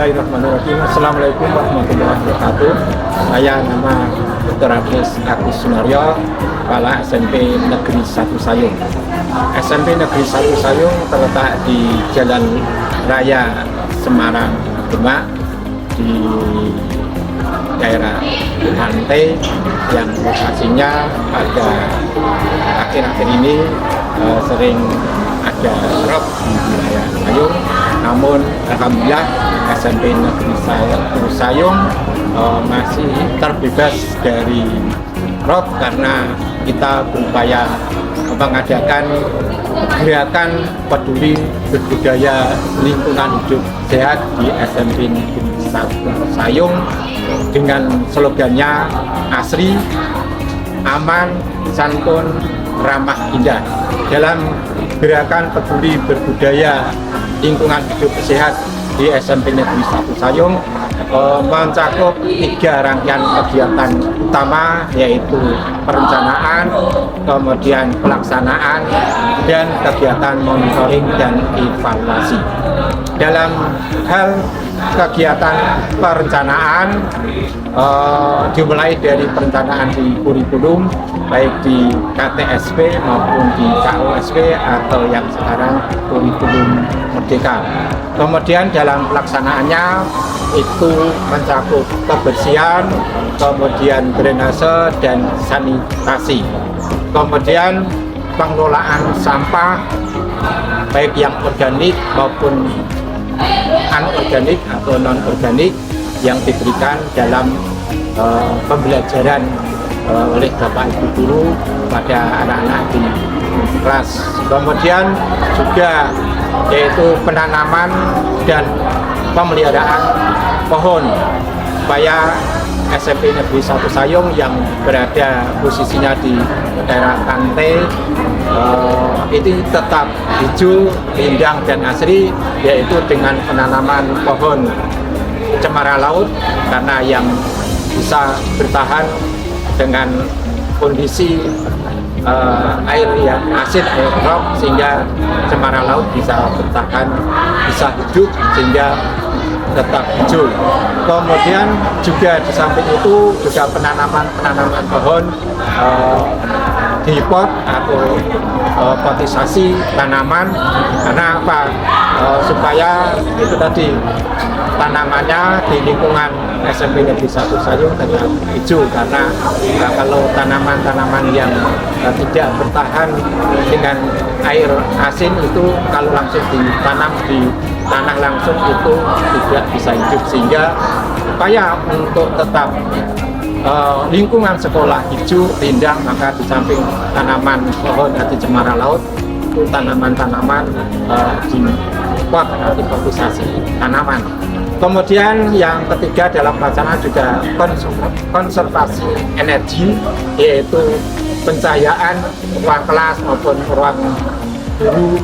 Bismillahirrahmanirrahim. Assalamualaikum warahmatullahi wabarakatuh. Saya nama Dr. Agus Sunaryo, Kepala SMP Negeri 1 Sayung. SMP Negeri 1 Sayung terletak di Jalan Raya Semarang, Demak, di daerah pantai yang lokasinya pada akhir-akhir ini sering ada rob di wilayah Sayung. Namun alhamdulillah SMP Negeri 1 Sayung masih terbebas dari rob karena kita berupaya mengadakan gerakan peduli berbudaya lingkungan hidup sehat di SMP Negeri 1 Sayung dengan slogannya asri, aman, santun, ramah, indah. Dalam gerakan peduli berbudaya lingkungan hidup sehat di SMP Negeri 1 Sayung mencakup 3 rangkaian kegiatan utama, yaitu perencanaan, kemudian pelaksanaan, dan kegiatan monitoring dan evaluasi. Dalam hal kegiatan perencanaan dimulai dari perencanaan di kurikulum, baik di KTSP maupun di KOSP atau yang sekarang kurikulum Merdeka. Kemudian dalam pelaksanaannya itu mencakup kebersihan, kemudian drainase dan sanitasi, kemudian pengelolaan sampah baik yang organik maupun anorganik atau non-organik yang diberikan dalam pembelajaran oleh Bapak Ibu guru pada anak-anak di kelas. Kemudian juga yaitu penanaman dan pemeliharaan pohon supaya SMP Negeri 1 Sayung yang berada posisinya di daerah pantai itu tetap hijau, rindang dan asri, yaitu dengan penanaman pohon cemara laut karena yang bisa bertahan dengan kondisi air yang asin, air rob, sehingga cemara laut bisa bertahan, bisa hidup sehingga tetap hijau. Kemudian juga di samping itu juga penanaman pohon di pot atau potisasi tanaman, karena apa? Supaya itu tadi tanamannya di lingkungan SMP Negeri 1 Sayung tetap hijau, karena kalau tanaman-tanaman yang tidak bertahan dengan air asin itu kalau langsung ditanam di tanah langsung itu tidak bisa hidup, sehingga upaya untuk tetap lingkungan sekolah hijau, rindang, maka di samping tanaman pohon hati cemara laut itu tanaman-tanaman di pot atau potisasi tanaman. Kemudian yang ketiga dalam pelaksanaan juga konservasi energi, yaitu pencahayaan ruang kelas maupun ruang guru,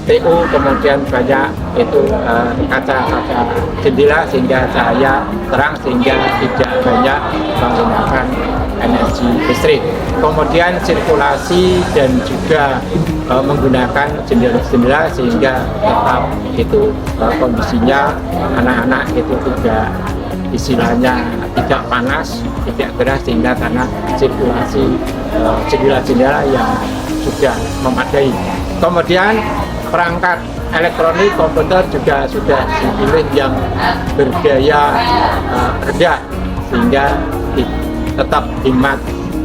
TU, kemudian banyak itu kaca-kaca jendela sehingga cahaya terang, sehingga tidak banyak menggunakan energi listrik. Kemudian sirkulasi dan juga menggunakan jendela-jendela sehingga tetap itu kondisinya anak-anak itu tidak, istilahnya tidak panas, tidak gerah, sehingga karena sirkulasi jendela-jendela yang sudah memadai. Kemudian perangkat elektronik komputer juga sudah dipilih yang berdaya rendah sehingga tetap hemat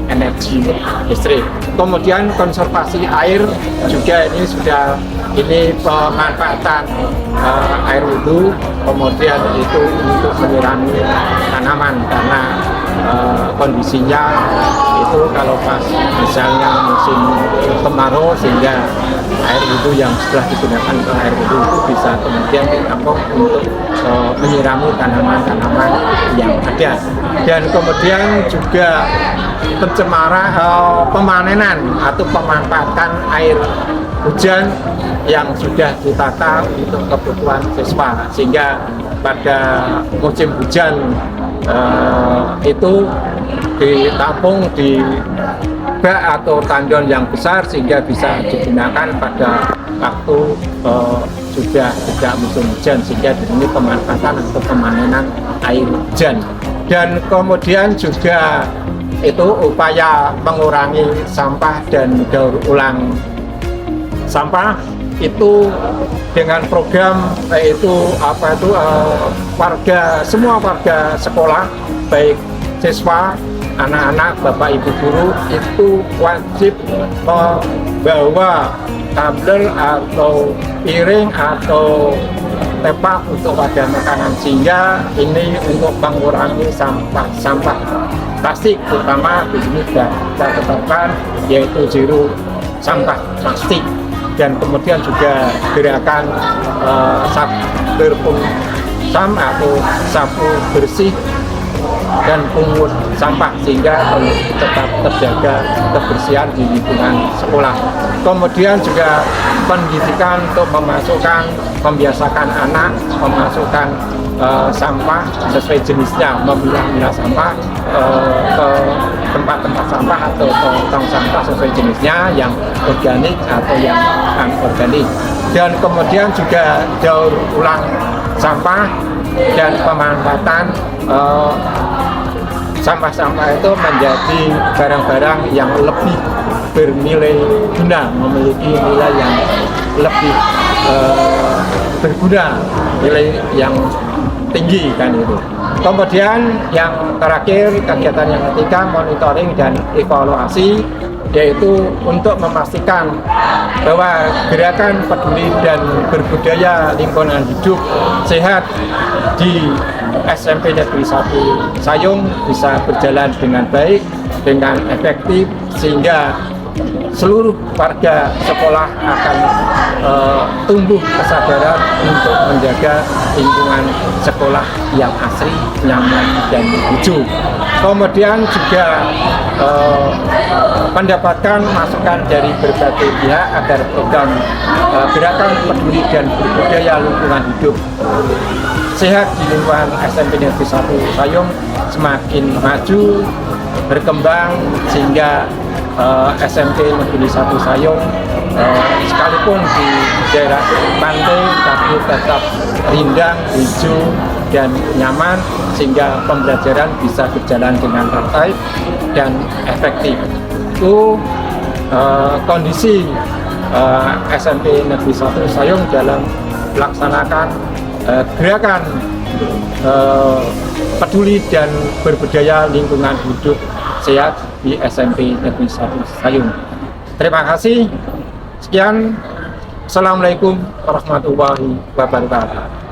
energi listrik. Kemudian konservasi air juga ini sudah pemanfaatan air wudhu, kemudian itu untuk menyirami tanaman karena kondisinya itu kalau pas misalnya musim kemarau, sehingga air wudhu yang sudah digunakan ke air wudhu itu bisa kemudian ditampung untuk menyirami tanaman-tanaman yang ada. Dan kemudian juga pemanenan atau pemanfaatan air hujan yang sudah ditata untuk kebutuhan siswa, sehingga pada musim hujan itu ditampung di bak atau tandon yang besar sehingga bisa digunakan pada waktu sudah tidak musim hujan, sehingga di sini pemanfaatan atau pemanenan air hujan. Dan kemudian juga itu upaya mengurangi sampah dan daur ulang sampah itu dengan program yaitu semua warga sekolah, baik siswa, anak-anak, bapak ibu guru itu wajib membawa tumbler atau piring atau tepak untuk wadah makanan, sehingga ini untuk mengurangi sampah plastik, terutama di sini sudah kita tetapkan yaitu zero sampah plastik. Dan kemudian juga gerakan sam atau sapu bersih dan pungut sampah, sehingga tetap terjaga kebersihan di lingkungan sekolah. Kemudian juga pendidikan untuk membiasakan anak memasukkan sampah sesuai jenisnya, memilah-milah sampah ke tempat-tempat sampah atau tong sampah sesuai jenisnya, yang organik atau yang anorganik. Dan kemudian juga daur ulang sampah dan pemanfaatan sampah-sampah itu menjadi barang-barang yang lebih bernilai guna, memiliki nilai yang lebih berguna, nilai yang tinggi kan itu. Kemudian yang terakhir, kegiatan yang ketiga, monitoring dan evaluasi, yaitu untuk memastikan bahwa gerakan peduli dan berbudaya lingkungan hidup sehat di SMP Negeri 1 Sayung bisa berjalan dengan baik, dengan efektif, sehingga seluruh warga sekolah akan tumbuh kesadaran untuk menjaga lingkungan sekolah yang asri, nyaman, dan hijau. Kemudian juga mendapatkan masukan dari berbagai pihak agar program gerakan peduli dan berbudaya lingkungan hidup sehat di lingkungan SMP Negeri 1 Sayung semakin maju, berkembang, sehingga SMP Negeri 1 Sayung sekalipun di daerah pantai tapi tetap rindang, hijau, dan nyaman, sehingga pembelajaran bisa berjalan dengan tertib dan efektif. Itu kondisi SMP Negeri 1 Sayung dalam melaksanakan gerakan peduli dan berbudaya lingkungan hidup sehat di SMP Negeri 1 Sayung. Terima kasih. Sekian. Assalamualaikum warahmatullahi wabarakatuh.